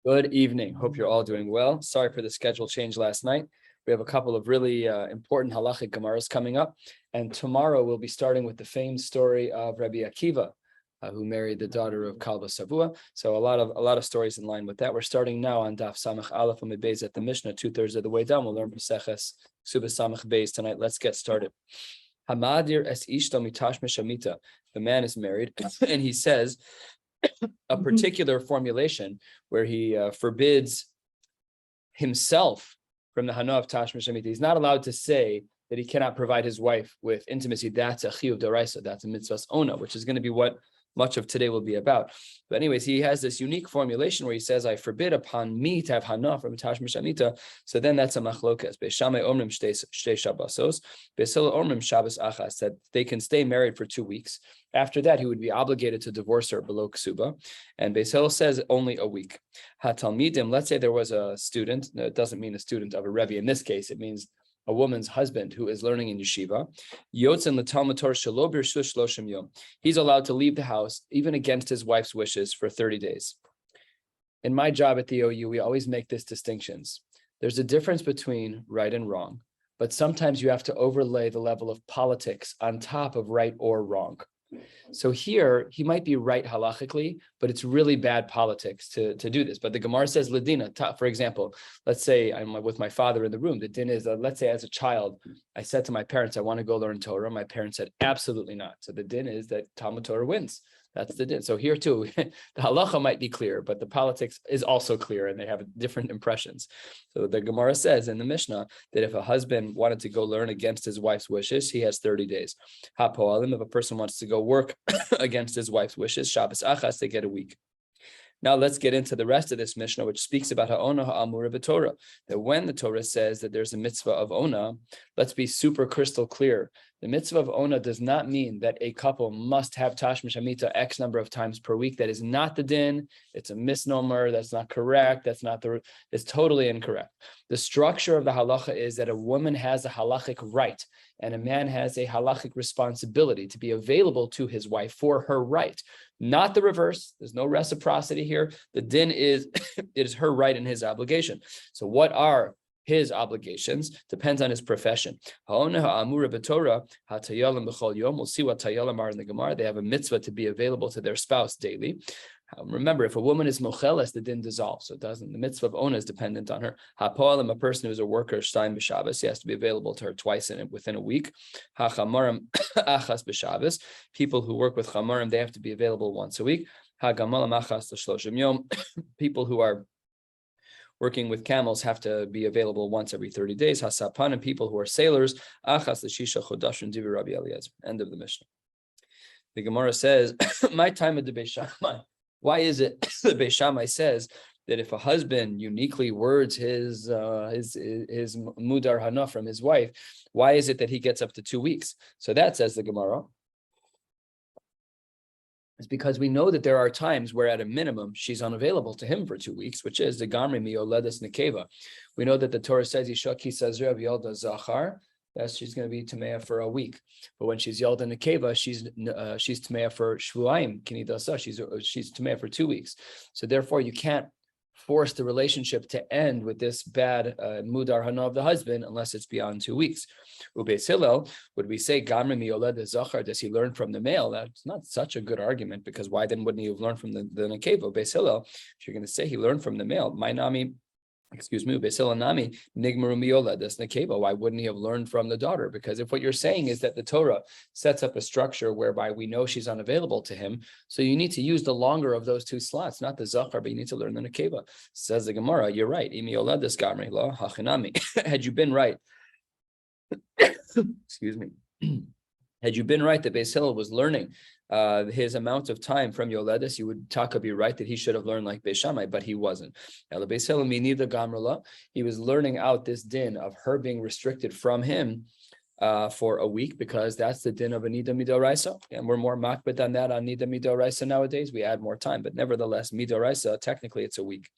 Good evening. Hope you're all doing well. Sorry for the schedule change last night. We have a couple of really important halachic gemaras coming up, and tomorrow we'll be starting with the famed story of Rabbi Akiva, who married the daughter of Kalba Savua. So a lot of stories in line with that. We're starting now on Daf Samach Aleph Amid Beis at the Mishnah, 2/3 of the way down. We'll learn Maseches Kesubos Samach Beis tonight. Let's get started. Hamadir es ishto mitash meshamita. The man is married, and he says a particular formulation where he forbids himself from the hana of tashmish shamita. He's not allowed to say that he cannot provide his wife with intimacy. That's a chiyuv d'oraisa. That's a mitzvahs ona, which is going to be what much of today will be about. But anyways, he has this unique formulation where he says, I forbid upon me to have hana from tashmish shamita. So then that's a machlokas. Beishamai omrim shtei shabbasos. Beisila omrim shabbos achas, that they can stay married for 2 weeks. After that, he would be obligated to divorce her below ksuba. And Beis Hillel says only a week. Hatalmidim, let's say there was a student. No, it doesn't mean a student of a Rebbe. In this case, it means a woman's husband who is learning in yeshiva. Yotzen l'talmud Torah shelo b'rshus shloshim yom. He's allowed to leave the house even against his wife's wishes for 30 days. In my job at the OU, we always make this distinctions. There's a difference between right and wrong, but sometimes you have to overlay the level of politics on top of right or wrong. So here, he might be right halachically, but it's really bad politics to do this. But the Gemara says, Ladina, for example, let's say I'm with my father in the room. The din is, let's say as a child, I said to my parents, I want to go learn Torah. My parents said, absolutely not. So the din is that Talmud Torah wins. That's the din. So here too, the halacha might be clear, but the politics is also clear and they have different impressions. So the Gemara says in the Mishnah that if a husband wanted to go learn against his wife's wishes, he has 30 days. Hapoalim, if a person wants to go work against his wife's wishes, Shabbos achas, they get a week. Now let's get into the rest of this Mishnah, which speaks about ha'ona ha'amura b'Torah, that when the Torah says that there's a mitzvah of ona, let's be super crystal clear. The mitzvah of ona does not mean that a couple must have tashmish hamita X number of times per week. That is not the din. It's a misnomer. That's not correct. It's totally incorrect. The structure of the halacha is that a woman has a halachic right and a man has a halachic responsibility to be available to his wife for her right. Not the reverse. There's no reciprocity here. The din is, it is her right and his obligation. So what are his obligations? Depends on his profession. We'll see what tayalim are in the Gemara. They have a mitzvah to be available to their spouse daily. Remember, if a woman is mocheles, the din dissolves. So it doesn't. The mitzvah of ona is dependent on her. Hapoalim, a person who is a worker, shtayim b'Shabbos, he has to be available to her twice within a week. Hachamarim achas b'Shabbos. People who work with chamarim, they have to be available once a week. Hagamalim achas l'shloshim yom. People who are working with camels have to be available once every 30 days. Hasapan, and people who are sailors, achas l'shisha chodashim divi Rabbi Eliezer. End of the Mishnah. The Gemara says, my time at the Beis Shammai. Why is it the Beis Shammai says that if a husband uniquely words his mudar hana from his wife, why is it that he gets up to 2 weeks? So that says the Gemara. It's because we know that there are times where at a minimum she's unavailable to him for 2 weeks, which is the Gamri Mioledes Nekeva. We know that the Torah says Isha Kisazra V'Yolda Zachar. That she's going to be Tamea for a week. But when she's Yelda Nekeva, she's Tamea for Shvuayim, Kinidasa, she's Tamea for 2 weeks. So therefore, you can't force the relationship to end with this bad mudar hana of the husband unless it's beyond 2 weeks. Beis Hillel, would we say Gamri Mioled Zachar, does he learn from the male? That's not such a good argument, because why then wouldn't he have learned from the Nekeva? Beis Hillel, if you're going to say he learned from the male, Beis Hillel nami nigmaru mioled des nekeva. Why wouldn't he have learned from the daughter? Because if what you're saying is that the Torah sets up a structure whereby we know she's unavailable to him, so you need to use the longer of those 2 slots, not the zachar, but you need to learn the nekeva. Says the Gemara, you're right. Imioled des gamri lo hachinami. Had you been right, excuse me. Had you been right that Beis Hillel was learning his amount of time from Yoledes, you would be right that he should have learned like Beis Shammai, but he wasn't. Beis Hillel, he was learning out this din of her being restricted from him for a week, because that's the din of a nida midoraisa, and we're more makbid than that on nida midoraisa nowadays. We add more time, but nevertheless, midoraisa technically it's a week.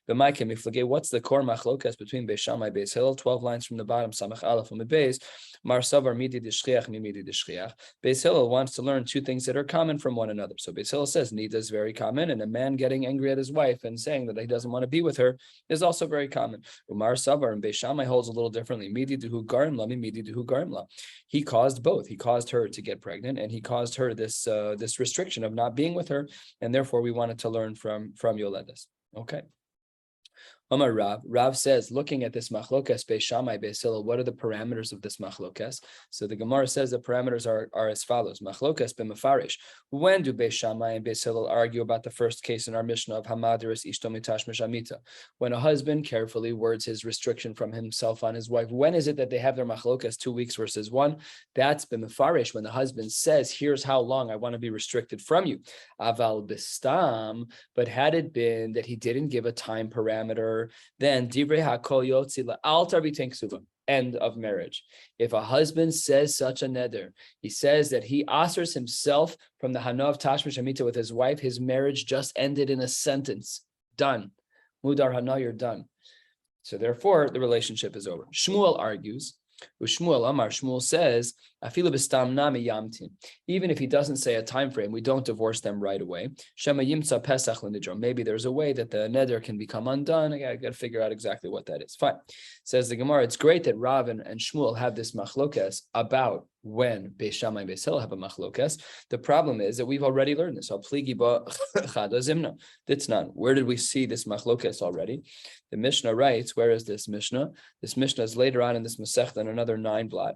What's the core machlokas between Beis Shammai and Beis Hillel? 12 lines from the bottom. Samach Aleph and Beis. Mar Savar midi d'shchiach mimidi d'shchiach. Beis Hillel wants to learn two things that are common from one another. So Beis Hillel says nida is very common, and a man getting angry at his wife and saying that he doesn't want to be with her is also very common. Umar Savar and Beis Shammai holds a little differently. Midi d'hu garimla, midi d'hu garimla. He caused both. He caused her to get pregnant, and he caused her this restriction of not being with her, and therefore we wanted to learn from Yoledas. Okay. Omar Rav says, looking at this machlokas Beis Shammai Beis Hillel, what are the parameters of this machlokas? So the Gemara says the parameters are as follows: machlokas b'mefarish. When do Beis Shammai and Beis Hillel argue about the first case in our Mishnah of hamadiris ishto mitash mishamita? When a husband carefully words his restriction from himself on his wife. When is it that they have their machlokas 2 weeks versus 1? That's b'mefarish, when the husband says, "Here's how long I want to be restricted from you." Aval bistam, but had it been that he didn't give a time parameter, then divrei hakol yotzi la'al tarbiten kesubos, end of marriage. If a husband says such a neder, he says that he asers himself from the hana of tashmish hamita with his wife, his marriage just ended in a sentence. Done. Mudar hana, you're done. So therefore, the relationship is over. Shmuel argues. Shmuel Amar, Shmuel says, afilu b'stam nami yamtin. Even if he doesn't say a time frame, we don't divorce them right away. Shema yimtza pesach l'nidro. Maybe there's a way that the neder can become undone. I got to figure out exactly what that is. Fine. Says the Gemara, it's great that Rav and Shmuel have this machlokas about when Beis Shammai and Beis Hillel have a machlokas. The problem is that we've already learned this. Where did we see this machlokas already? The Mishnah writes, where is this Mishnah? This Mishnah is later on in this Masech, on another 9 blot.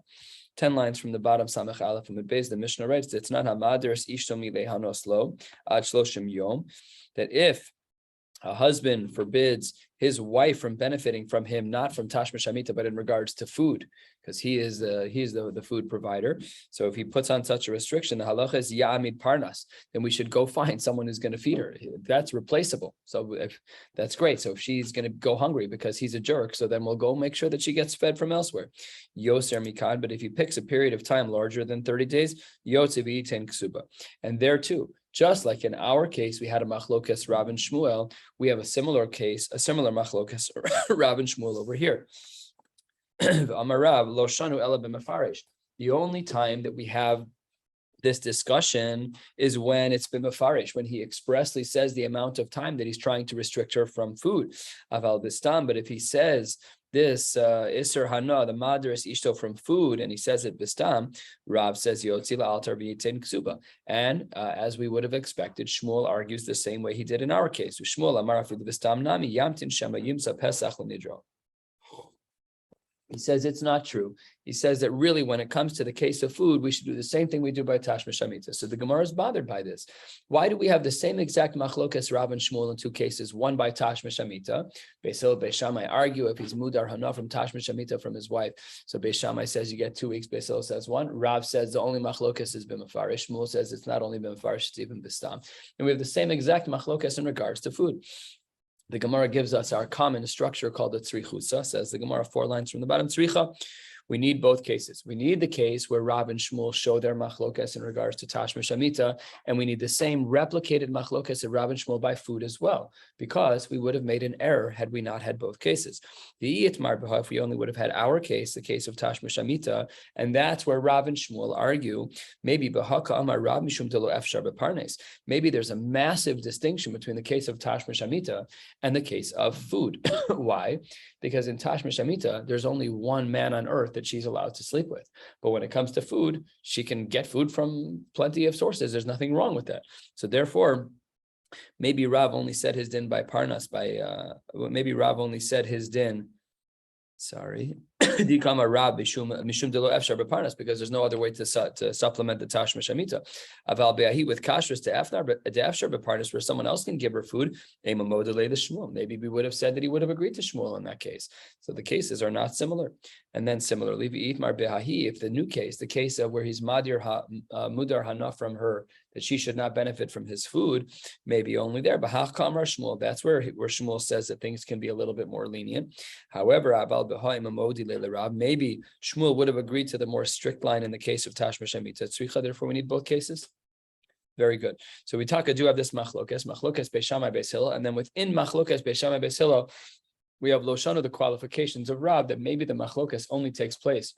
10 lines from the bottom, Samach Aleph and Beis, the Mishnah writes, it's not hamaderes ishto milehanos lo ad shloshim yom, that if a husband forbids his wife from benefiting from him, not from tashmish hamita, but in regards to food, because he's the food provider. So if he puts on such a restriction, the halacha is ya'amid parnas, then we should go find someone who's going to feed her. That's replaceable. So that's great. So if she's going to go hungry because he's a jerk, so then we'll go make sure that she gets fed from elsewhere. Yoser mikad, but if he picks a period of time larger than 30 days, yotze v'yiten ksuba. And there too, just like in our case, we had a machlokas Rav and Shmuel, we have a similar machlokas Rav and Shmuel over here. Amarav lo shanu ela b'mefarish. The only time that we have this discussion is when it's b'mefarish, when he expressly says the amount of time that he's trying to restrict her from food. Aval bistam, but if he says this Isser Hana, the Madras Ishto from food, and he says it Bistam, Rav says Yotzila Altar V'yitin Ksuba. And as we would have expected, Shmuel argues the same way he did in our case. Shmuel Amar Afilu Bistam Nami Yamtin Shema Yimsa Pesach L'Nidro. He says it's not true. He says that really when it comes to the case of food, we should do the same thing we do by Tashmish Hamita. So the Gemara is bothered by this. Why do we have the same exact machlokas Rav and Shmuel in 2 cases, one by Tashmish Hamita? Beis Hillel, Beis Shammai argue if he's mudar hana from Tashmish Hamita from his wife. So Beis Shammai says you get 2 weeks, Beis Hillel says 1. Rav says the only machlokas is b'mefarish. Shmuel says it's not only b'mefarish, it's even b'stam. And we have the same exact machlokas in regards to food. The Gemara gives us our common structure called the tzrichusa, says the Gemara 4 lines from the bottom. Tzricha, we need both cases. We need the case where Rav and Shmuel show their machlokas in regards to Tashmish Hamita, and we need the same replicated machlokas of Rav and Shmuel by food as well, because we would have made an error had we not had both cases. The Yitmar B'ha, if we only would have had our case, the case of Tashmish Hamita, and that's where Rav and Shmuel argue, maybe B'haka Amar Rav Mishum Delo Efshar B'Parnes. Maybe there's a massive distinction between the case of Tashmish Hamita and the case of food. Why? Because in Tashmish Hamita, there's only one man on earth that she's allowed to sleep with. But when it comes to food, she can get food from plenty of sources. There's nothing wrong with that. So therefore, maybe Rav only said his din by Parnas, maybe Rav only said his din, because there's no other way to supplement the Tashmish Hamita. Aval be'ahi with kashrus to efshar b'parnas, where someone else can give her food. Maybe we would have said that he would have agreed to Shmuel in that case. So the cases are not similar. And then similarly, if the new case, the case of where he's mudar hana from her that she should not benefit from his food, maybe only there. B'hach kamar Shmuel, that's where Shmuel says that things can be a little bit more lenient. However, maybe Shmuel would have agreed to the more strict line in the case of Tashma Shemitah. Therefore, we need both cases. Very good. So we do have this machlokes Beis Shammai Beis Hillel, and then within machlokes Beis Shammai Beis Hillel, we have Loshana, the qualifications of Rav, that maybe the machlokes only takes place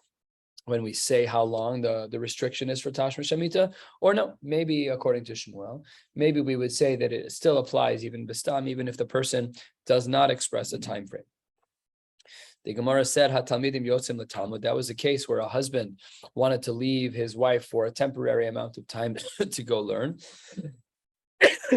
when we say how long the restriction is for Tashma Shemitah, or no, maybe according to Shmuel, maybe we would say that it still applies even Bistam, even if the person does not express a time frame. The Gemara said, "Hatalmidim yotzim l'talmud." That was a case where a husband wanted to leave his wife for a temporary amount of time to go learn.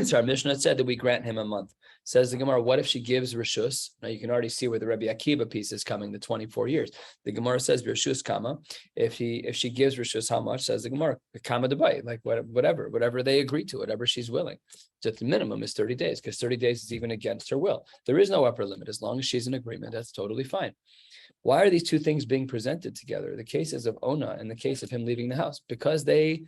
So our Mishnah said that we grant him a month. Says the Gemara, what if she gives rishus? Now you can already see where the Rabbi Akiva piece is coming, the 24 years. The Gemara says rishus kama. If she gives rishus, how much? Says the Gemara, kama debay, like whatever they agree to, whatever she's willing. Just the minimum is 30 days, because 30 days is even against her will. There is no upper limit. As long as she's in agreement, that's totally fine. Why are these two things being presented together? The cases of Ona and the case of him leaving the house, because they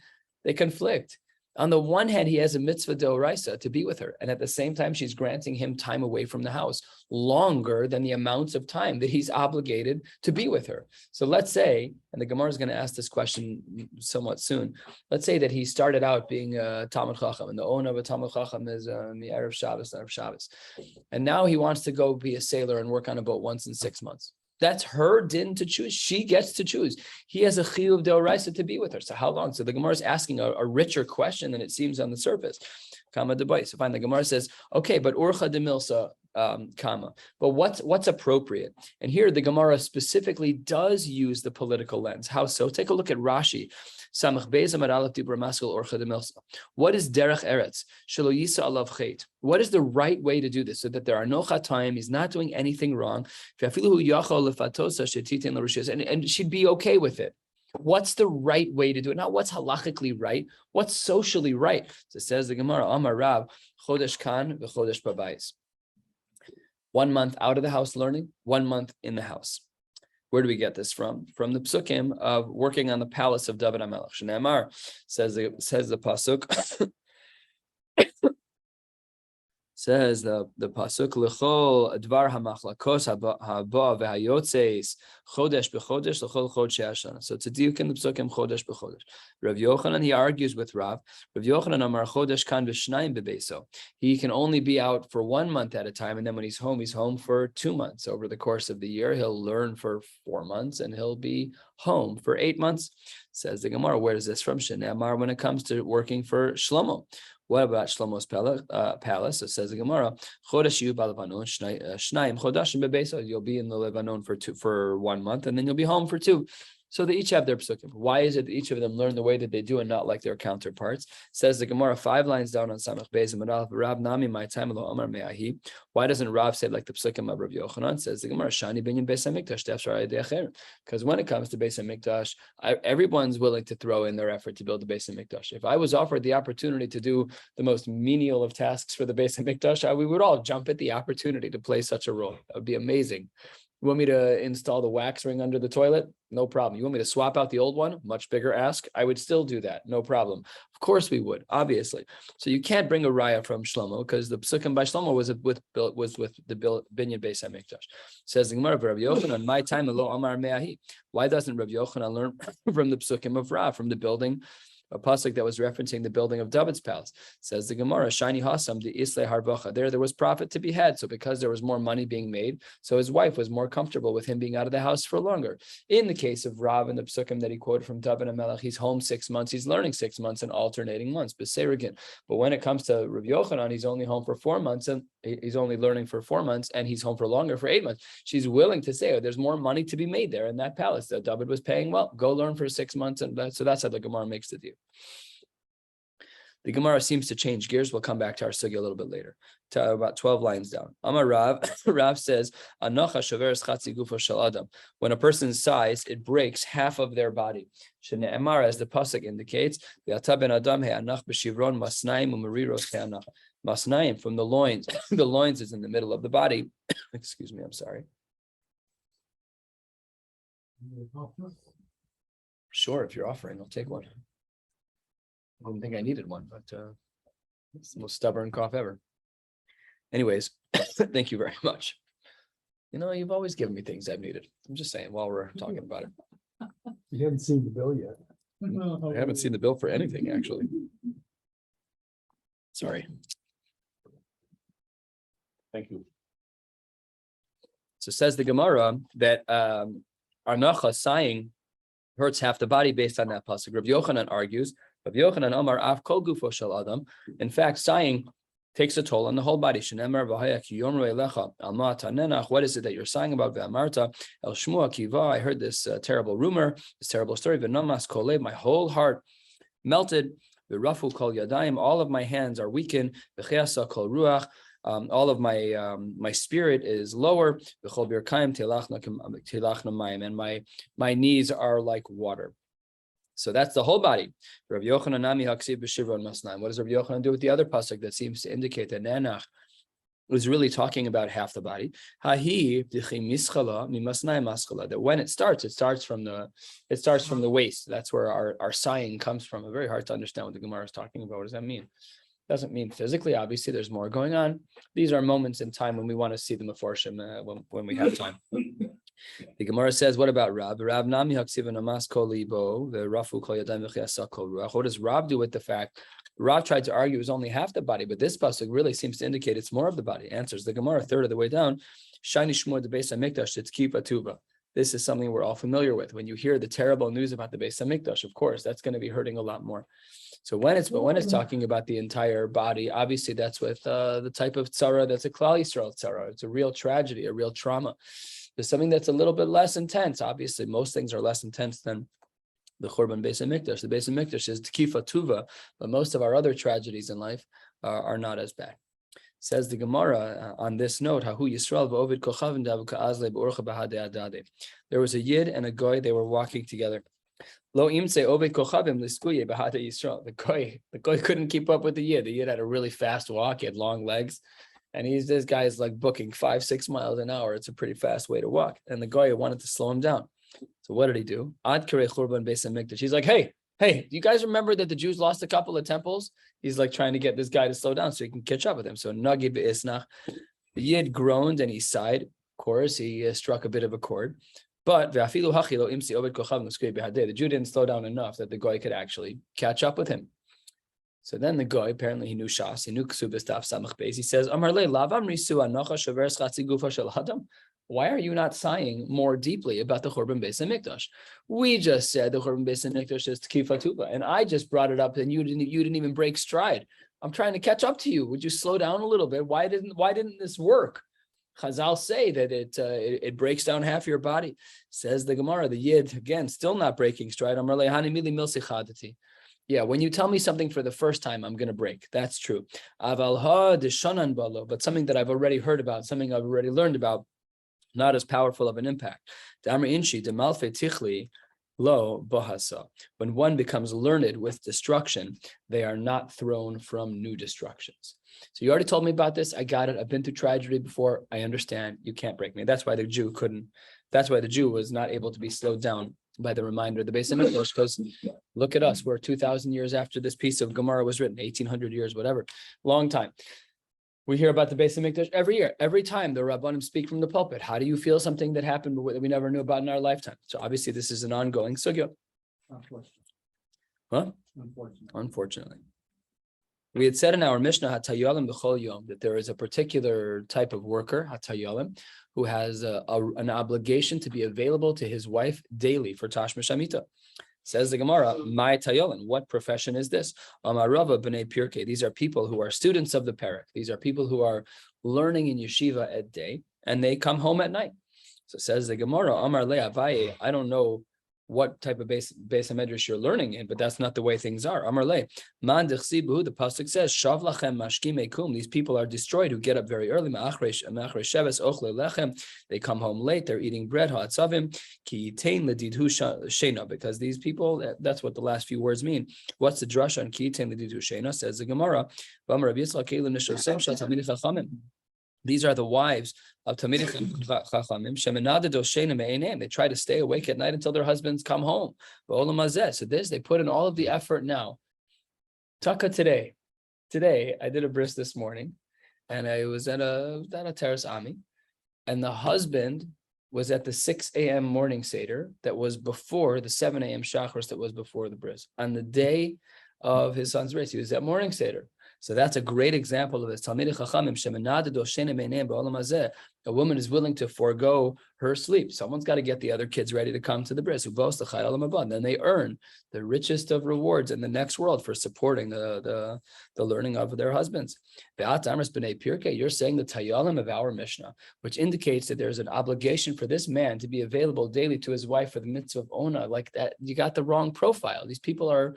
conflict. On the one hand, he has a mitzvah d'oraisa to be with her, and at the same time, she's granting him time away from the house, longer than the amounts of time that he's obligated to be with her. So let's say, and the Gemara is going to ask this question somewhat soon, let's say that he started out being a Talmud Chacham, and the owner of a Talmud Chacham is in the Erev Shabbos, and now he wants to go be a sailor and work on a boat once in 6 months. That's her din to choose. She gets to choose. He has a chiyuv d'oraisa to be with her. So how long? So the Gemara is asking a richer question than it seems on the surface. Kama debai. So fine, the Gemara says, okay, but urcha de milsa, kama. But what's appropriate? And here the Gemara specifically does use the political lens. How so? Take a look at Rashi. What is derech eretz? Shelo yisa alav chet. What is the right way to do this so that there are no chataim? He's not doing anything wrong. And she'd be okay with it. What's the right way to do it? Not what's halachically right, what's socially right. So it says the Gemara, Amar Rav, chodesh kan v'chodesh babayis. 1 month out of the house learning, 1 month in the house. Where do we get this from? From the psukim of working on the palace of David HaMelech. Shneimar says the pasuk. Says the pasuk lechol dvar hamachlakos haba v'hayotzes chodesh b'chodesh lechol chodshei hashana. So it's a diuk in the psukim chodesh b'chodesh. Rav Yochanan, he argues with Rav. Rav Yochanan amar chodesh kan v'shnayim bebeso. He can only be out for 1 month at a time, and then when he's home for 2 months. Over the course of the year, he'll learn for 4 months, and he'll be home for 8 months. Says the Gemara, where is this from? Shneimar, when it comes to working for Shlomo. What about Shlomo's palace? It says the Gemara, you'll be in the Lebanon for 1 month, and then you'll be home for 2. So they each have their psukim. Why is it that each of them learn the way that they do and not like their counterparts? Says the Gemara 5 lines down on Samach Beis Amarav, Rav Nami my time lo Amar Me'ahi. Why doesn't Rav say like the psukim of Rav Yochanan? Says the Gemara Shani binyan Beis Hamikdash. Because when it comes to Beis Hamikdash, everyone's willing to throw in their effort to build the Beis Hamikdash. If I was offered the opportunity to do the most menial of tasks for the Beis Hamikdash, we would all jump at the opportunity to play such a role. That would be amazing. You want me to install the wax ring under the toilet? No problem. You want me to swap out the old one? Much bigger ask. I would still do that. No problem. Of course we would, obviously. So you can't bring a raya from Shlomo because the psukim by Shlomo was with the binyan Beis Hamikdash. Says the Gemara, Rabbi Yochanan, my time lo Amar Me'ahi. Why doesn't Rabbi Yochanan learn from the psukim of Rav, from the building? A pasuk that was referencing the building of David's palace. Says the Gemara, Shani Hasam, the Islay Harbacha. There was profit to be had. So because there was more money being made, so his wife was more comfortable with him being out of the house for longer. In the case of Rav and the psukim that he quoted from David HaMelech, he's home 6 months, he's learning 6 months in alternating months. But when it comes to Rabbi Yochanan, he's only home for 4 months, and he's only learning for 4 months, and he's home for longer for 8 months. She's willing to say, there's more money to be made there in that palace that David was paying well. Go learn for 6 months, and so that's how the Gemara makes the deal. The Gemara seems to change gears. We'll come back to our sugya a little bit later, to about 12 lines down. Amar Rav, Rav says, Anocha shaveres chatzi gufo shel adam. When a person sighs, it breaks half of their body. Shne'emar, as the pasuk indicates, V'ata ben adam he'anach b'shivron masnaim u'meriros he'anach. Masnaim, from the loins. The loins is in the middle of the body. Excuse me, I'm sorry. Sure, if you're offering, I'll take one. I didn't think I needed one, but it's the most stubborn cough ever. Anyways, thank you very much. You've always given me things I've needed. I'm just saying while we're talking about it. You haven't seen the bill yet. I haven't seen the bill for anything, actually. Sorry. Thank you. So says the Gemara that Arnacha, sighing, hurts half the body based on that pasuk. Rabbi Yochanan argues, Rabbi Yochanan Amar Av Kol Gufo Shel Adam. In fact, sighing takes a toll on the whole body. What is it that you're sighing about? El Shmua Kiva. I heard this terrible rumor, this terrible story. My whole heart melted. Rafu Kol Yadayim. All of my hands are weakened. Kol Ruach. All of my spirit is lower. And my knees are like water. So that's the whole body. Rabbi Yochanan Nami Haksiv B'Shivron Masnaim. What does Rabbi Yochanan do with the other pasuk that seems to indicate that Nenach was really talking about half the body? That when it starts from the waist. That's where our sighing comes from. Very hard to understand what the Gemara is talking about. What does that mean? Doesn't mean physically. Obviously, there's more going on. These are moments in time when we want to see the Meforshim when we have time. The Gemara says, what about Rab? Rab nami haksiva namas kol libo ve'rafu kol yadayim v'chiasa kol ruach. What does Rab do with the fact? Rab tried to argue it was only half the body, but this pasuk really seems to indicate it's more of the body. Answers the Gemara, a third of the way down. Shani shmur the Beis Hamikdash tzkipa tuva. This is something we're all familiar with. When you hear the terrible news about the Beis Hamikdash, of course, that's going to be hurting a lot more. So when it's talking about the entire body, obviously that's with the type of tzara that's a Klal Yisrael tzara. It's a real tragedy, a real trauma. There's something that's a little bit less intense. Obviously, most things are less intense than the Churban Beis Hamikdash. The Beis Hamikdash is Tkifa Tuva, but most of our other tragedies in life are not as bad. Says the Gemara on this note, Hahu Yisrael v'Ovid Kochav Ka'azle b'Orcha b'Hadei Adade. There was a Yid and a Goy. They were walking together. Lo imse Ovid Kochavim liskuye b'Hadei Yisrael. The Goy couldn't keep up with the Yid. The Yid had a really fast walk. He had long legs. And this guy is like booking 5-6 miles an hour. It's a pretty fast way to walk. And the guy wanted to slow him down. So what did he do? Ad Kirei Churban Beis Hamikdash. He's like, hey, do you guys remember that the Jews lost a couple of temples? He's like trying to get this guy to slow down so he can catch up with him. So Nagi be'isnach. The Yid groaned and he sighed. Of course, he struck a bit of a chord. But the Jew didn't slow down enough that the guy could actually catch up with him. So then the guy, apparently he knew Shas, he knew Kesubos Daf Samach Beis. He says, why are you not sighing more deeply about the Churban Beis Hamikdash? We just said the Churban Beis Hamikdash is Tkifa Tuva, and I just brought it up, and you didn't even break stride. I'm trying to catch up to you. Would you slow down a little bit? Why didn't this work? Chazal say that it breaks down half your body. Says the Gemara, the Yid, again, still not breaking stride. Yeah, when you tell me something for the first time, I'm going to break. That's true. But something that I've already heard about, something I've already learned about, not as powerful of an impact. When one becomes learned with destruction, they are not thrown from new destructions. So you already told me about this. I got it. I've been through tragedy before. I understand. You can't break me. That's why the Jew was not able to be slowed down by the reminder of the Beis Hamikdash, because look at us, we're 2,000 years after this piece of Gemara was written, 1,800 years, whatever, long time. We hear about the Beis Hamikdash every year. Every time the Rabbanim speak from the pulpit, how do you feel something that happened that we never knew about in our lifetime? So obviously this is an ongoing sugya. Unfortunately. We had said in our Mishnah, Hatayolim b'chol yom, that there is a particular type of worker, Hatayolim, who has an obligation to be available to his wife daily for Tashmish Amita. Says the Gemara, my Tayolim, what profession is this? Amarava b'nei Pirkei. These are people who are students of the Perek. These are people who are learning in yeshiva at day, and they come home at night. So says the Gemara, Amar le Avaye, I don't know what type of Beis Hamedrash you're learning in, but that's not the way things are. Amar le, man dechsibu, the pasuk says, Shav lachem mashkim ekum. These people are destroyed who get up very early. Ma'achresh sheves ochle lechem. They come home late. They're eating bread. Ha'atzavim ki yitain ledidhu shena. Because these people, that's what the last few words mean. What's the drush on ki yitain ledidhu shena? Says the Gemara. V'amar Rabbi Yitzchak kelim neshosem shel talmidei chachamim. These are the wives of Talmidei Chachamim. Shemenadado sheina me'einem. They try to stay awake at night until their husbands come home. So they put in all of the effort now Taka today. Today, I did a bris this morning, and I was at a terrace ami, and the husband was at the 6 a.m. morning seder that was before the 7 a.m. shachris that was before the bris. On the day of his son's bris, he was at morning seder. So that's a great example of this. A woman is willing to forego her sleep. Someone's got to get the other kids ready to come to the bris. Then they earn the richest of rewards in the next world for supporting the learning of their husbands. You're saying the tayalim of our Mishnah, which indicates that there's an obligation for this man to be available daily to his wife for the mitzvah of ona. Like that, you got the wrong profile. These people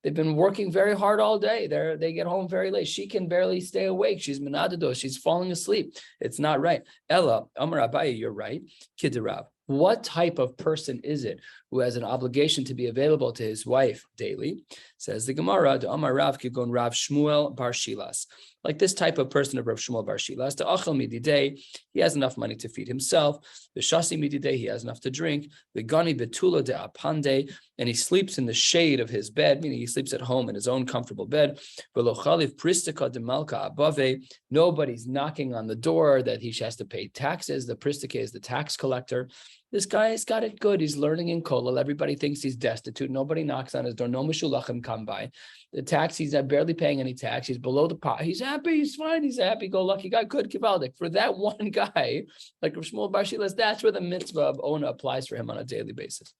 they've been working very hard all day. They get home very late. She can barely stay awake. She's menadado. She's falling asleep. It's not right. Ella, Amar Abaye, you're right. Kidirav. What type of person is it who has an obligation to be available to his wife daily? Says the Gemara, the Amar Rav Kigon Rav Shmuel Bar Shilas. Like this type of person of Rav Shmuel Bar Shilas, the Achel Mididei, he has enough money to feed himself. The Shasi Mididei, he has enough to drink. The Gani Betula de Apande, and he sleeps in the shade of his bed, meaning he sleeps at home in his own comfortable bed. Velochaliv Pristika de Malka Above, nobody's knocking on the door that he has to pay taxes. The Pristika is the tax collector. This guy has got it good. He's learning in Kollel. Everybody thinks he's destitute. Nobody knocks on his door. No Meshulachim come by. The tax, he's not barely paying any tax. He's below the pot. He's happy. He's fine. He's a happy-go-lucky guy. Good, Kivaldik. For that one guy, like Rav Shmuel Bar Shilas, that's where the mitzvah of Ona applies for him on a daily basis.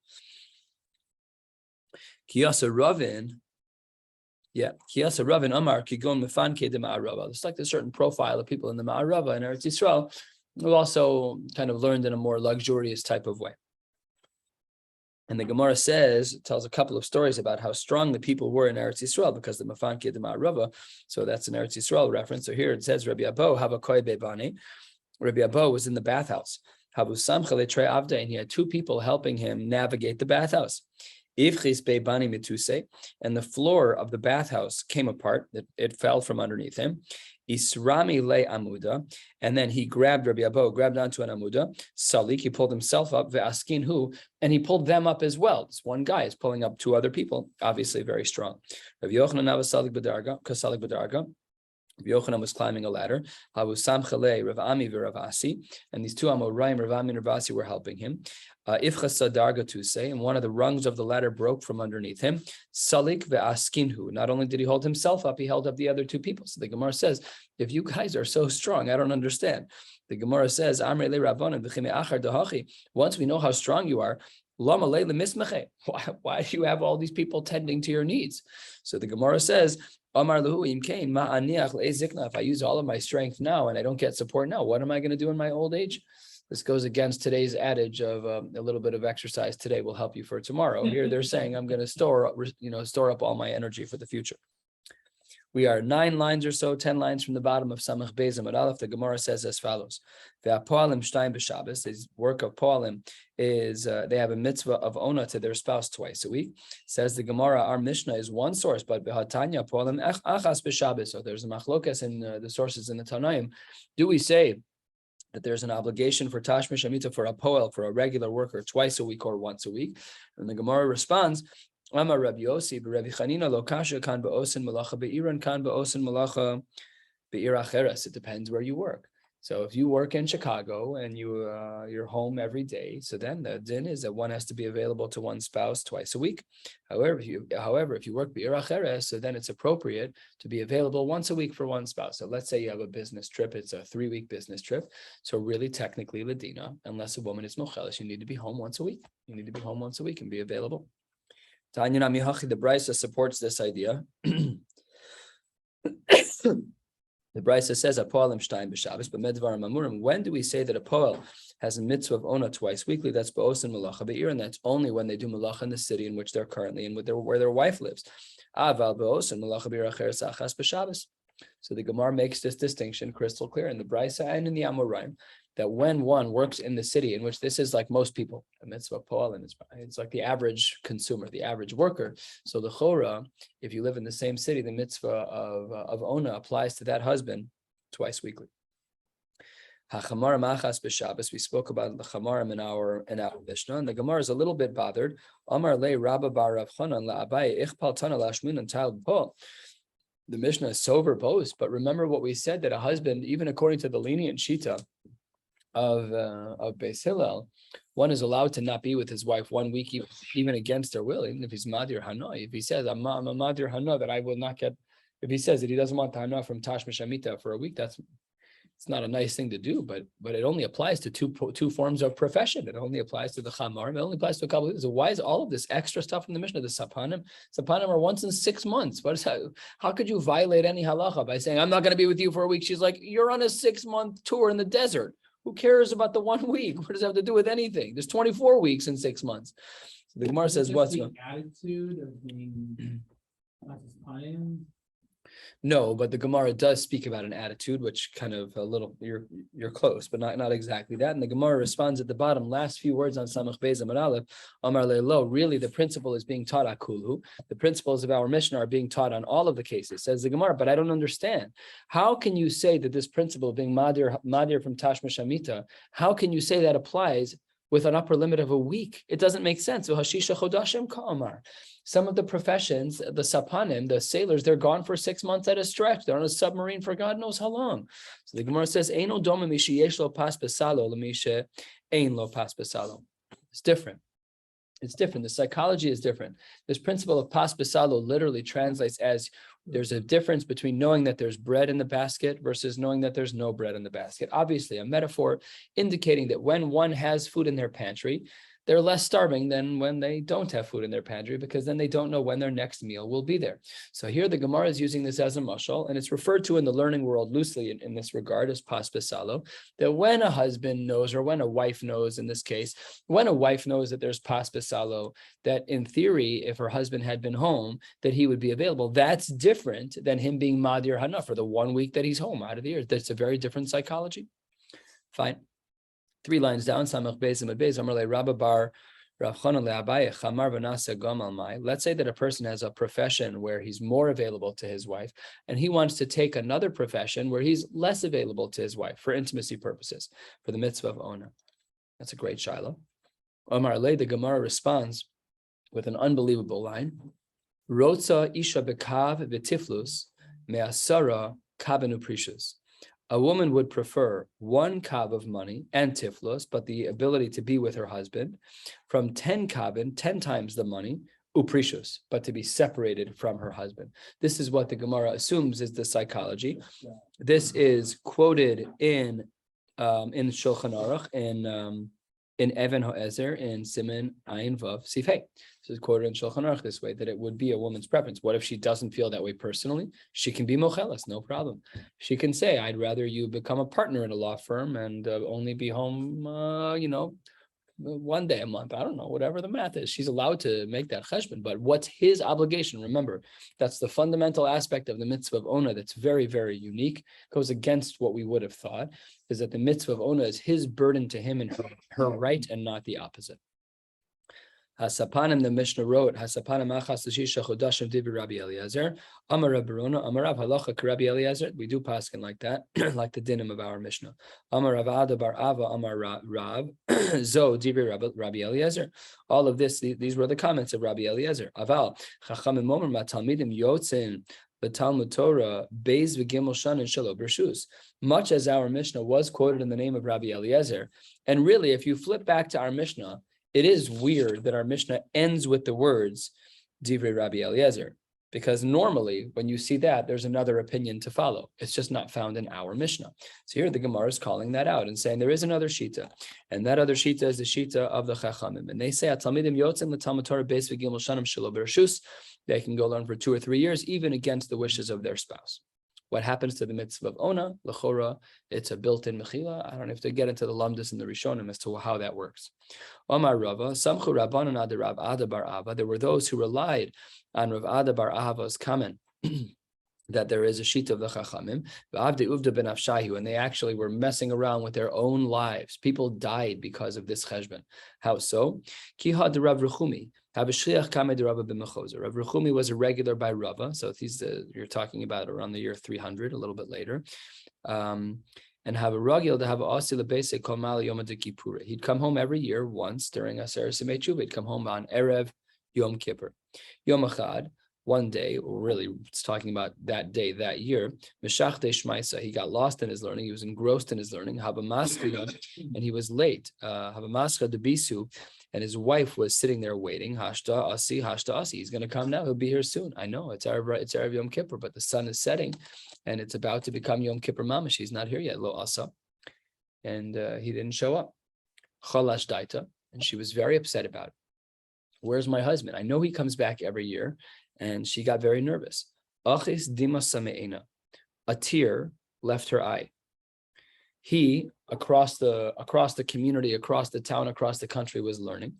Kiyasa Ravin, Kiyasa Ravin Amar Kigon Mefanke de Ma'arava. It's like a certain profile of people in the Ma'arava in Eretz Yisrael who also kind of learned in a more luxurious type of way. And the Gemara tells a couple of stories about how strong the people were in Eretz Yisrael because the Mefanke de Ma'arava. So that's an Eretz Yisrael reference. So here it says Rabbi Abo Havakoi Bebani. Rabbi Abo was in the bathhouse. Havu Samchale Tre Avda, and he had two people helping him navigate the bathhouse. Ivchis Bebani Mituse, and the floor of the bathhouse came apart. It fell from underneath him. Isrami le amuda, and then he grabbed Rabbi Abo, grabbed onto an amuda. Salik, he pulled himself up. Ve'askin hu, and he pulled them up as well. This one guy is pulling up two other people, obviously very strong. Rabbi Yochanan Salik b'darga, kasalik b'darga. Rabbi Yochanan was climbing a ladder. Havu samchale Rav Ami v'Rav Asi, and these two Amoraim, Rav Ami and Rav Asi, were helping him. Ifchasa darga tuse, and one of the rungs of the ladder broke from underneath him. Salik ve'askinhu. Not only did he hold himself up, he held up the other two people. So the Gemara says, if you guys are so strong, I don't understand. The Gemara says, Amrei le Rabbanan v'chime achar dahachi. Once we know how strong you are, why do you have all these people tending to your needs? So the Gemara says, Amar lahu im kain ma'aniach le'ezikna. If I use all of my strength now and I don't get support now, what am I going to do in my old age? This goes against today's adage of a little bit of exercise today will help you for tomorrow. Here they're saying I'm going to store up all my energy for the future. We are 9 lines or so, 10 lines from the bottom of Samach Beis Amud Aleph. The Gemara says as follows: Ve'apoalim shtayim b'Shabbos. His work of poalim is they have a mitzvah of ona to their spouse twice a week. Says the Gemara, our Mishnah is one source, but behatanya poalim achas b'Shabbos. So there's a machlokas in the sources in the Tanaim. Do we say that there's an obligation for tashmish amita for a poel, for a regular worker, twice a week or once a week? And the Gemara responds, Amar Rabbi Yossi, Rabbi Chanina lo kasha kan ba'osin malacha be'iran kan ba'osin malacha be'ir acheres. It depends where you work. So if you work in Chicago and you're home every day, so then the din is that one has to be available to one spouse twice a week. However, if you work be'ir acheres, so then it's appropriate to be available once a week for one spouse. So let's say you have a business trip; it's a 3-week business trip. So really, technically, Ladina, unless a woman is mocheles, you need to be home once a week. You need to be home once a week and be available. Tanya Namihachi, the Brisa supports this idea. The Brisa says a poalim shtayim b'Shabbos, but medvar mamurim. When do we say that a poel has a mitzvah of ona twice weekly? That's ba'osin malacha be'ir, and that's only when they do malacha in the city in which they're currently in, where their wife lives. Aval ba'osin malacha be'ir acheres achas b'Shabbos. So the Gemara makes this distinction crystal clear in the Brisa and in the Amoraim, that when one works in the city, in which this is like most people, a mitzvah poal, and it's like the average consumer, the average worker. So the chora, if you live in the same city, the mitzvah of ona applies to that husband twice weekly. Hachamarim achas b'Shabbos. We spoke about the chamarim in our Mishnah, and the Gemara is a little bit bothered. Amar le Rabba bar Rav Chanan la'abai ichpal tana lashmin and tal poal. The Mishnah is so verbose, but remember what we said, that a husband, even according to the lenient shita of Beis Hillel, one is allowed to not be with his wife 1 week, even against their will, even if he's Madir Hana. If he says, I'm a Madir Hana, that I will not get, if he says that he doesn't want the Hana from Tashmish Amita for a week, it's not a nice thing to do, but it only applies to two forms of profession. It only applies to the Chamarim. It only applies to a couple of things. So why is all of this extra stuff in the Mishnah? The Sapanim are once in 6 months. How could you violate any halacha by saying, I'm not going to be with you for a week? She's like, you're on a 6-month tour in the desert. Who cares about the 1 week? What does it have to do with anything? There's 24 weeks in 6 months. So the Gemara says, what's the attitude of being No, but the Gemara does speak about an attitude, which kind of a little, you're close, but not exactly that. And the Gemara responds at the bottom, last few words on Samach Beis Amar Aleph, Amar Leilo, really the principle is being taught akulu. The principles of our Mishnah are being taught on all of the cases, says the Gemara, but I don't understand. How can you say that this principle of being Madir from Tashmish Amita, how can you say that applies with an upper limit of a week? It doesn't make sense. So Hashisha Chodashim Ka'amar. Some of the professions, the sapanim, the sailors, they're gone for 6 months at a stretch. They're on a submarine for God knows how long. So the Gemara says, Eino doma mi sheyesh lo pas besalo l'mishe ein lo pas besalo. It's different. It's different. The psychology is different. This principle of pas besalo literally translates as there's a difference between knowing that there's bread in the basket versus knowing that there's no bread in the basket. Obviously, a metaphor indicating that when one has food in their pantry, they're less starving than when they don't have food in their pantry, because then they don't know when their next meal will be there. So here the Gemara is using this as a mashal, and it's referred to in the learning world loosely in this regard as pas besalo, that when a husband knows, or when a wife knows in this case, when a wife knows that there's pas besalo, that in theory, if her husband had been home, that he would be available. That's different than him being madir hana for the 1 week that he's home out of the year. That's a very different psychology. Fine. 3 lines down, Samach Beis Amud Beis, Amar le Rabba bar Rav Chana le Abaye Chamar v'nasa gam al mai. Let's say that a person has a profession where he's more available to his wife, and he wants to take another profession where he's less available to his wife for intimacy purposes, for the mitzvah of ona. That's a great shiloh. Amar le, the Gemara responds with an unbelievable line. Rotza isha bekav v'tiflus me'asara kabenu prishus. A woman would prefer 1 kav of money and tiflos, but the ability to be with her husband, from 10 kavin, 10 times the money, uprishus, but to be separated from her husband. This is what the Gemara assumes is the psychology. This is quoted in Shulchan Aruch, in Even Ho'ezer, in Siman Ayin Vav Sif Hey. This is quoted in Shulchan Aruch this way, that it would be a woman's preference. What if she doesn't feel that way personally? She can be mochelas, no problem. She can say, I'd rather you become a partner in a law firm and only be home, 1 day a month. I don't know, whatever the math is. She's allowed to make that cheshbon, but what's his obligation? Remember, that's the fundamental aspect of the mitzvah of ona that's very, very unique, goes against what we would have thought, is that the mitzvah of ona is his burden to him and her right, and not the opposite. Hasapanim, the Mishnah wrote, Hasapanim achas l'shisha chodashim divi Rabbi Eliezer, Amar Rab Barona, Amar Rav halacha Rabbi Eliezer. We do paskin like that, like the dinim of our Mishnah. Amar Rav Ada bar Ava, Amar Rav, Zo divi Rabbi Eliezer. All of this, these were the comments of Rabbi Eliezer. Aval, Chachamim Omer Matalmidim Yotzin, the Talmud Torah, Beis v'Gimel Shan and Shelo Bershus. Much as our Mishnah was quoted in the name of Rabbi Eliezer, and really, if you flip back to our Mishnah, it is weird that our Mishnah ends with the words Divrei Rabbi Eliezer, because normally when you see that, there's another opinion to follow. It's just not found in our Mishnah. So here the Gemara is calling that out and saying there is another shita, and that other shita is the shita of the Chachamim. And they say Atalmidim Yotzim l'Talmud Torah Beis v'Gimel Shanim Shelo Bershus. They can go learn for 2 or 3 years, even against the wishes of their spouse. What happens to the mitzvah of ona, l'chora, it's a built-in mechila. I don't have to get into the lamdas and the rishonim as to how that works. Omar Rava, samchu rabbanon ad Rav Ada bar Ava. There were those who relied on Rav Ada bar Ava's comment that there is a shita of the chachamim, v'avde uvda ben afshahu, and they actually were messing around with their own lives. People died because of this cheshbon. How so? Ki had Rav Rechumi. Rav Rechumi was a regular by Rava, so you're talking about around the year 300, a little bit later. And have a ragil to have a asi lebese kol mali yom kippur. He'd come home every year once during Aser Simei Tshuva. He'd come home on Erev Yom Kippur. Yom Achad, one day, or really it's talking about that day, that year, he got lost in his learning, he was engrossed in his learning, and he was late. And his wife was sitting there waiting. Hashta asi. He's going to come now. He'll be here soon. I know it's Erev Yom Kippur, but the sun is setting, and it's about to become Yom Kippur Mamash. He's not here yet. Lo asa, and he didn't show up. Chalash daita, and she was very upset about it. Where's my husband? I know he comes back every year, and she got very nervous. Achis dima sameina, a tear left her eye. He across the community, across the town, across the country was learning.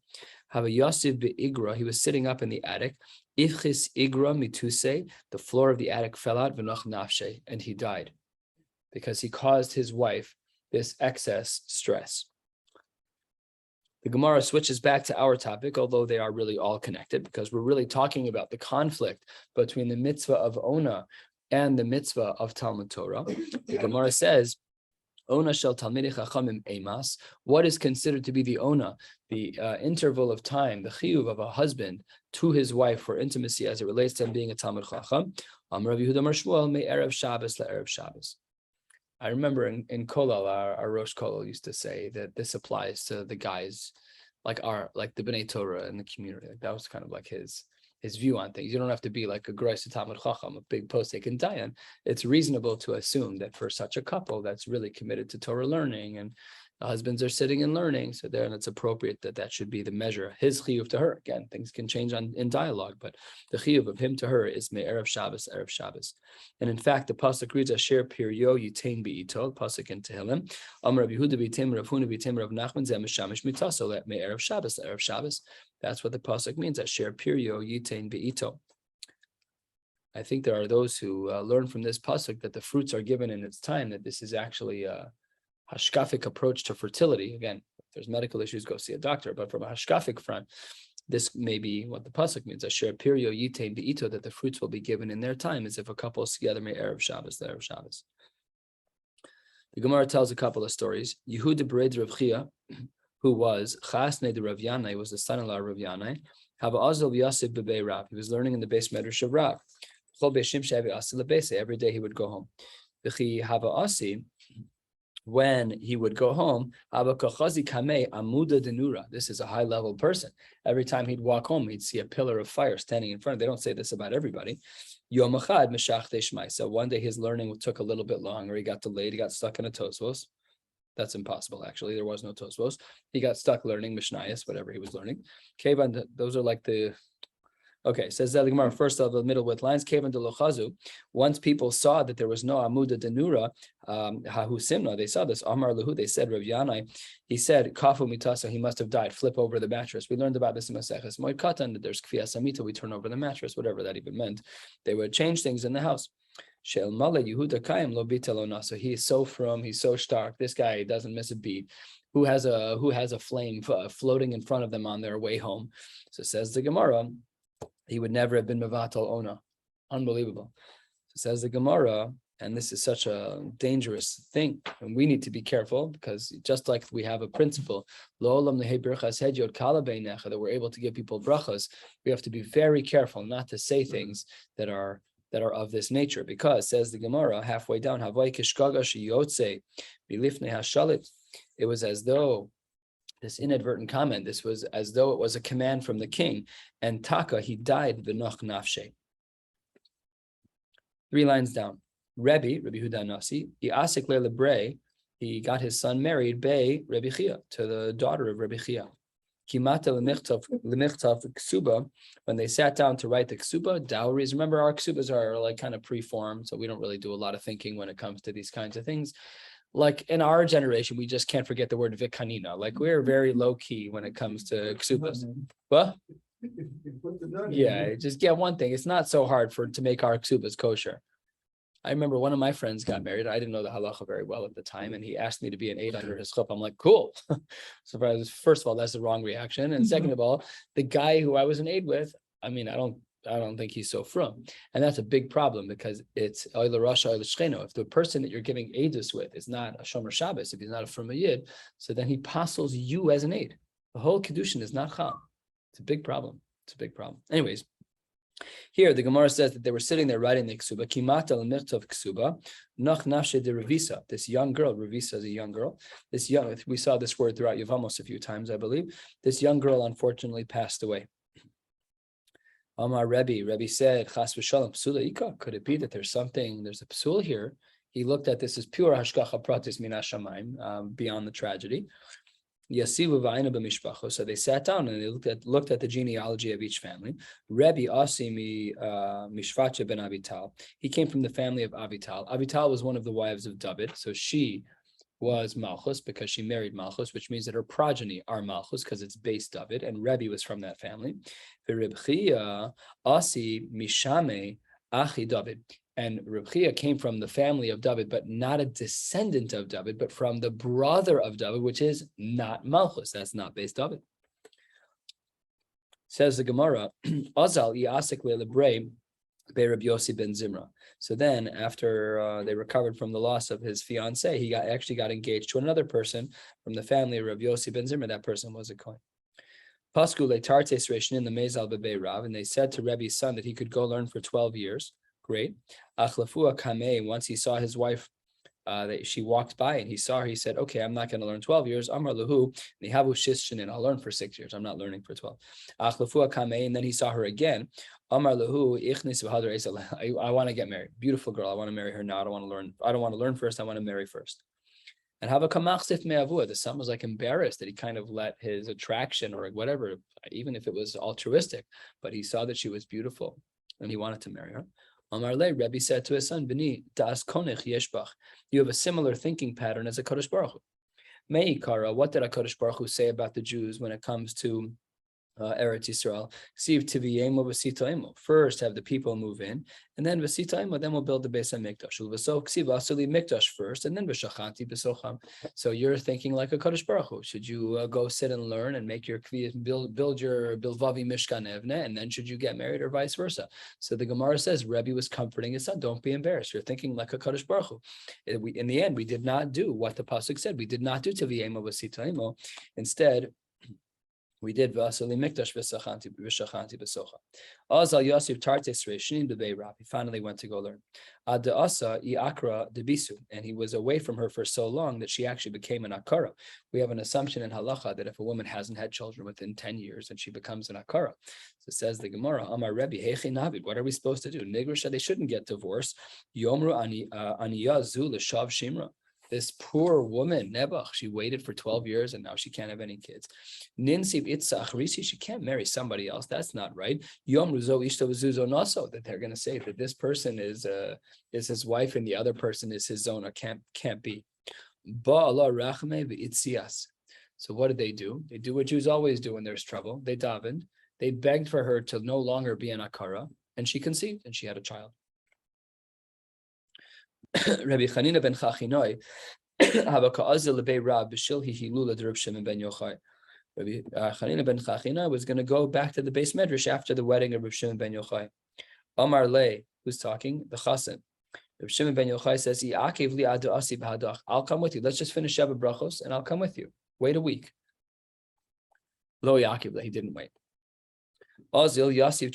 Hava Yosef be'igra, he was sitting up in the attic. Ifchis igra mituse, the floor of the attic fell out, v'noch nafshe, and he died because he caused his wife this excess stress. The Gemara switches back to our topic, although they are really all connected, because we're really talking about the conflict between the mitzvah of Ona and the mitzvah of Talmud Torah. The Gemara says, Ona shel Talmidei Chachamim emas. What is considered to be the Ona, the interval of time, the chiyuv of a husband to his wife for intimacy as it relates to him being a Talmud Chacham? Amar Rabbi Yehuda Amar Shmuel me erev Shabbos le'erev Shabbos. I remember in Kolal, our Rosh Kolal used to say that this applies to the guys like the B'nai Torah in the community. Like that was kind of like his view on things. You don't have to be like a Grois Talmud Chacham, a big posek and dayan. It's reasonable to assume that for such a couple that's really committed to Torah learning, and the husbands are sitting and learning, so then it's appropriate that should be the measure. His chiyuv to her. Again, things can change in dialogue, but the chiyuv of him to her is me erev Shabbos, erev Shabbos. And in fact, the pasuk reads asher piryo yitain beito, pasuk in Tehillim. Amar Rabbi Yehuda b'itim Rav Huna b'itim Rav Nachman zeh mishamish mitaso let me erev Shabbos, erev Shabbos. That's what the pasuk means. Asher piryo yitain beito. I think there are those who learn from this pasuk that the fruits are given in its time. That this is actually hashkafic approach to fertility. Again, if there's medical issues, go see a doctor. But from a hashkafic front, this may be what the pasuk means. Asher piryo yitain beito, that the fruits will be given in their time, as if a couple is together may erev Shabbos, the erev Shabbos. The Gemara tells a couple of stories. Yehuda bered Rav Chia, who was chasnei de Rav Yanai, was the son-in-law of Rav Yanai. Hava azal Yosef bebei Rav. He was learning in the base medrash of Rav. Every day he would go home. V'chi hava asi. When he would go home, this is a high-level person. Every time he'd walk home, he'd see a pillar of fire standing in front of him. They don't say this about everybody. So one day his learning took a little bit longer. He got delayed. He got stuck in a Tosfos. That's impossible, actually. There was no Tosfos. He got stuck learning Mishnayos, whatever he was learning. Those are like the... Okay, says the Gemara, first of the middle with lines, Kevan de Lochazu. Once people saw that there was no Amuda Denura, Hahu Simna, they saw this, Amar Lahu, they said, Rav Yanai, he said, Kafu Mitasa, he must have died, flip over the mattress. We learned about this in Maseches Moed Katan, that there's Kfiyas Amita, we turn over the mattress, whatever that even meant. They would change things in the house. She'el Mala Yehuda Kayim Lo Bitelona, so he is so from, he's so stark, this guy doesn't miss a beat. Who has a flame floating in front of them on their way home. So says the Gemara, he would never have been mevatel ona. Unbelievable. So says the Gemara, and this is such a dangerous thing, and we need to be careful, because just like we have a principle, that we're able to give people brachas, we have to be very careful not to say things that are of this nature, because says the Gemara halfway down, it was as though this inadvertent comment, this was as though it was a command from the king, and Taka, he died b'noch nafshe. 3 lines down. Rabbi Huda Nasi, he got his son married, Rabbi Chia, to the daughter of Rabbi Chia. Kimata l'michtav ksuba, when they sat down to write the ksuba, dowries. Remember, our ksubas are like kind of pre-formed, so we don't really do a lot of thinking when it comes to these kinds of things. Like in our generation, we just can't forget the word vikanina. Like we're very low key when it comes to ksubas. What? Yeah, just get one thing. It's not so hard to make our ksubas kosher. I remember one of my friends got married. I didn't know the halacha very well at the time, and he asked me to be an aide under his chuppah. I'm like, cool. So first of all, that's the wrong reaction, and second of all, the guy who I was an aide with, I mean, I don't think he's so frum. And that's a big problem, because it's oila rasha oila shcheno. If the person that you're giving aidus with is not a shomer Shabbos, if he's not a frum yid, so then he apostles you as an aid. The whole kedushin is not chal. It's a big problem. Anyways, Here, the Gemara says that they were sitting there writing the Kesuba. Kimata l'michtov Kesuba, nach nafshe de Revisa. This young girl, Revisa is a young girl. We saw this word throughout Yevamos a few times, I believe. This young girl unfortunately passed away. Amar Rebbe said, Chas v'shalom psula ika. Could it be that there's a psul here? He looked at this as pure hashgacha pratis min hashamayim, beyond the tragedy. Yasivu v'ayna b'mishpacho. So they sat down and they looked at the genealogy of each family. Rebbe Asi mishvacha ben Avital. He came from the family of Avital. Avital was one of the wives of David, so she was Malchus because she married Malchus, which means that her progeny are Malchus because it's based David, and Rebbe was from that family. Reb Chia Asi mishame achi David. And Reb Chia came from the family of David, but not a descendant of David, but from the brother of David, which is not Malchus. That's not based David. Says the Gemara, Azal Yasik le'lebrei be Rabbi Yossi ben Zimra. So then, after they recovered from the loss of his fiancée, he actually got engaged to another person from the family of Rabbi Yossi ben Zimra. That person was a Kohen. Pasku le'tartes reishnin the mezal bebei Rav, and they said to Rebbe's son that he could go learn for 12 years. Great. Achlafua kamei, once he saw his wife, that she walked by and he saw her, he said, okay, I'm not going to learn 12 years. Amar lahu, nihavu shishinin, I'll learn for 6 years. I'm not learning for 12. Achlafua kamei, and then he saw her again. Amar lahu, ichnis v'hadar eisel, I want to get married. Beautiful girl. I want to marry her now. I don't want to learn first. I want to marry first. And have a kamachsif me'avua. The son was like embarrassed that he kind of let his attraction or whatever, even if it was altruistic, but he saw that she was beautiful and he wanted to marry her. Amar le, Rebbe said to his son, B'ni, das konech yeshbach. You have a similar thinking pattern as a Kadosh Baruch Hu. Me'ikara, what did a Kadosh Baruch Hu say about the Jews when it comes to Eretz Yisrael? First, have the people move in, and then then we'll build the Beis HaMikdash. First, and then So you're thinking like a Kadosh Baruch Hu. Should you go sit and learn and make your build your Bilvavi Mishkan Evne, and then should you get married, or vice versa? So the Gemara says Rebbe was comforting his son. Don't be embarrassed. You're thinking like a Kadosh Baruch Hu. In the end, we did not do what the pasuk said. We did not do Tiviyemo V'Sitaimo. Instead, we did Vasili Mikdash V'Sachanti B'Socha. Azal Yosef Tartes Reishin B'Bei Rab. He finally went to go learn. Ad Asa Iakra Debisu, and he was away from her for so long that she actually became an Akara. We have an assumption in Halacha that if a woman hasn't had children within 10 years, then she becomes an Akara. So says the Gemara, Amar Rebbe Hechi Navid. What are we supposed to do? Nigrisha, they shouldn't get divorced. Yomru Aniya Zu L'Shav Shimra. This poor woman, Nebuch, she waited for 12 years and now she can't have any kids. Ninsib Itzach Risi, she can't marry somebody else. That's not right. Yom Ruzo Ishto Zuzo Naso, that they're going to say that this person is his wife and the other person is his zona. Can't be. Ba'Allah Rachme V'Itzias. So what did they do? They do what Jews always do when there's trouble. They davened. They begged for her to no longer be an Akara, and she conceived and she had a child. Rabbi Chanina ben Chachinoi, Habaka'azil lebei Rab b'shilhi hilula d'Reb Shimon ben Yochai. Rabbi Chanina ben Chachinoi was going to go back to the base medrash after the wedding of Reb Shimon ben Yochai. Amar Le, who's talking? The Chassan. Reb Shimon ben Yochai says, "Ya'akev li adu asi b'hadach." I'll come with you. Let's just finish Shabbat brachos, and I'll come with you. Wait a week. Lo Ya'akev, he didn't wait. Azil Yasiv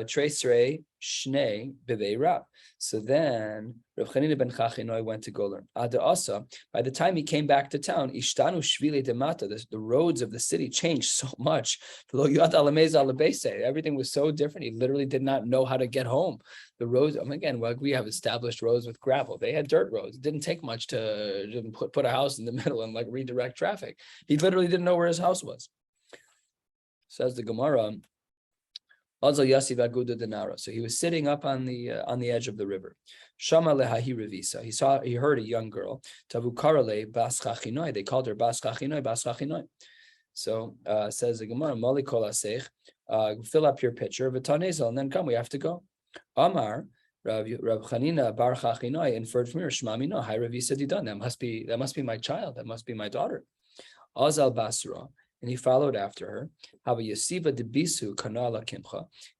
Tracerei Shnei B'Vei Rab. So then Rav Chanina ben Chachinoi went to go learn. Ada Asa, by the time he came back to town, Ishtanu Shvili Demata, the roads of the city changed so much. Everything was so different. He literally did not know how to get home. The roads, again, well, we have established roads with gravel. They had dirt roads. It didn't take much to put a house in the middle and like redirect traffic. He literally didn't know where his house was. Says the Gemara. So he was sitting up on the edge of the river. Shama lehahi revisa. He heard a young girl. Tavu karale bas chachinoi. They called her bas chachinoi. So says the Gemara, Mali kol asech, fill up your pitcher, v'tanezel, and then come. We have to go. Amar Rav Chanina bar chachinoi inferred from here. Shmami no, hi revisa didan. That must be my child. That must be my daughter. Azal basra. And he followed after her.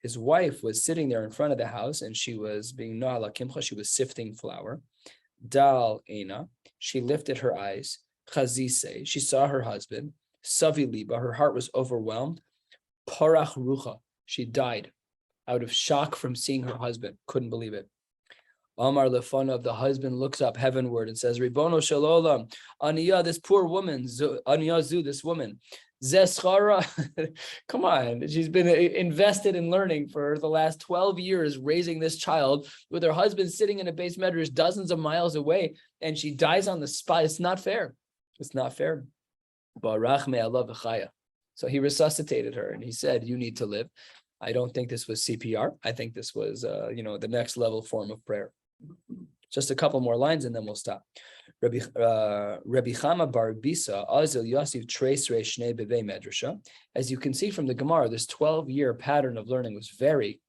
His wife was sitting there in front of the house, and she was being na'ala kimcha. She was sifting flour. Dal ena. She lifted her eyes. Chazise. She saw her husband. Savi liba. Her heart was overwhelmed. Parach rucha. She died. out of shock from seeing her husband. Couldn't believe it. Amar Lefanav, the husband looks up heavenward and says, Ribono Shalolam, Aniya, this poor woman, Aniya Zu, this woman, Zeschara, come on, she's been invested in learning for the last 12 years, raising this child with her husband sitting in a base medrash dozens of miles away, and she dies on the spot. It's not fair. It's not fair. So he resuscitated her and he said, you need to live. I don't think this was CPR. I think this was, the next level form of prayer. Just a couple more lines and then we'll stop. Rabbi Chama bar Bisa Azil Yosef Trace Shnei Bevei Medrasha. As you can see from the Gemara, this 12-year pattern of learning was very,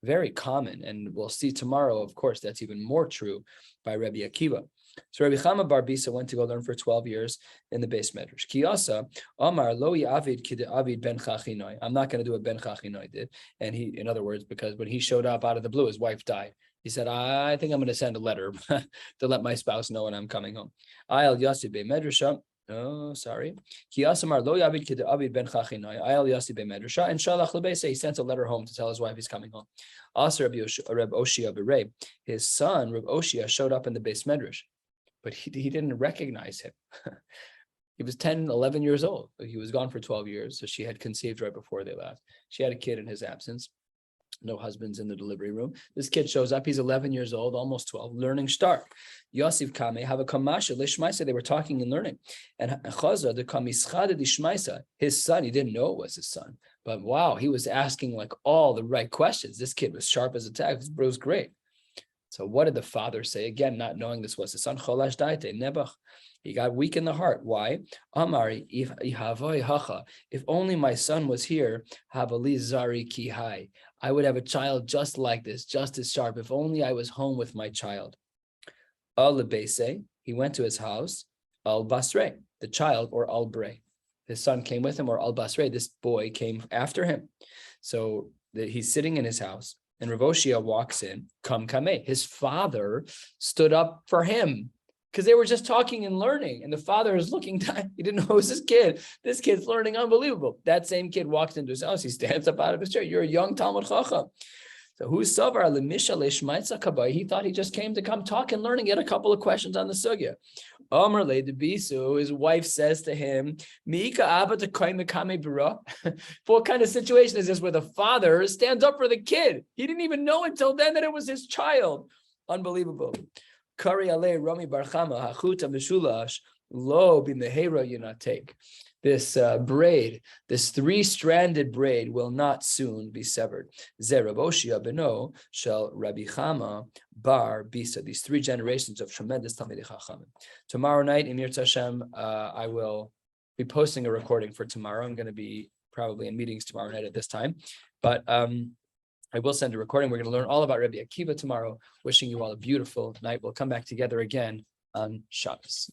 very common, and we'll see tomorrow. Of course, that's even more true by Rabbi Akiva. So Rabbi Chama bar Bisa went to go learn for 12 years in the base medrash. Kiyasa Amar Loi Avid Kid Avid Ben Chachinoi. I'm not going to do what Ben Chachinoi did, and he, in other words, because when he showed up out of the blue, his wife died. He said, I think I'm going to send a letter to let my spouse know when I'm coming home. Ayal Yossi Be Medrasha. Oh, sorry. Kiyasamar Lo Yavid Kid Avid Ben Chachinoi. Ayal Yossi Be Medrasha. And Shalach Lebese, he sent a letter home to tell his wife he's coming home. Also, Reb Oshia Berei, his son, Reb Oshia, showed up in the base medrash, but he didn't recognize him. He was 10, 11 years old. He was gone for 12 years. So she had conceived right before they left. She had a kid in his absence. No husbands in the delivery room. This kid shows up. He's 11 years old, almost 12, learning start. Yosef Kame have a kamasha lishmaisa. They were talking and learning. And Chaza the kamischada dishmaisa, his son, he didn't know it was his son. But wow, he was asking like all the right questions. This kid was sharp as a tack. This was great. So what did the father say? Again, not knowing this was his son. Cholash daite nebach. He got weak in the heart. Why? Amari, if only my son was here, Havali Zari Kihai. I would have a child just like this, just as sharp. If only I was home with my child. Al-Lebese, he went to his house. Al-Basre, the child, or Al-Bre. His son came with him, or Al-Basre, this boy came after him. So he's sitting in his house, and Rav Oshia walks in, Kam Kame. His father stood up for him, because they were just talking and learning, and the father is looking down. He didn't know it was this kid. This kid's learning unbelievable. That same kid walks into his house. He stands up out of his chair. You're a young Talmud Chacham. So who's Savar Lemisha Leshmaitza Kabai? He thought he just came to come talk and learn and get a couple of questions on the sugya. Amar Le Debisu, his wife says to him, Miika Abba to Kaimekame Bura. What kind of situation is this where the father stands up for the kid? He didn't even know until then that it was his child. Unbelievable. Kari ale Rami Barchama Hachuta Mishulash Lo Bimehera Yunatek. This braid, this 3-stranded braid, will not soon be severed. Ze Reb Oshia beno shel Rabbi Chama bar Bisa. These 3 generations of tremendous Talmidei Chachamim. Tomorrow night, in Yirtzeh Hashem, I will be posting a recording for tomorrow. I'm going to be probably in meetings tomorrow night at this time, but I will send a recording. We're going to learn all about Rabbi Akiva tomorrow. Wishing you all a beautiful night. We'll come back together again on Shabbos.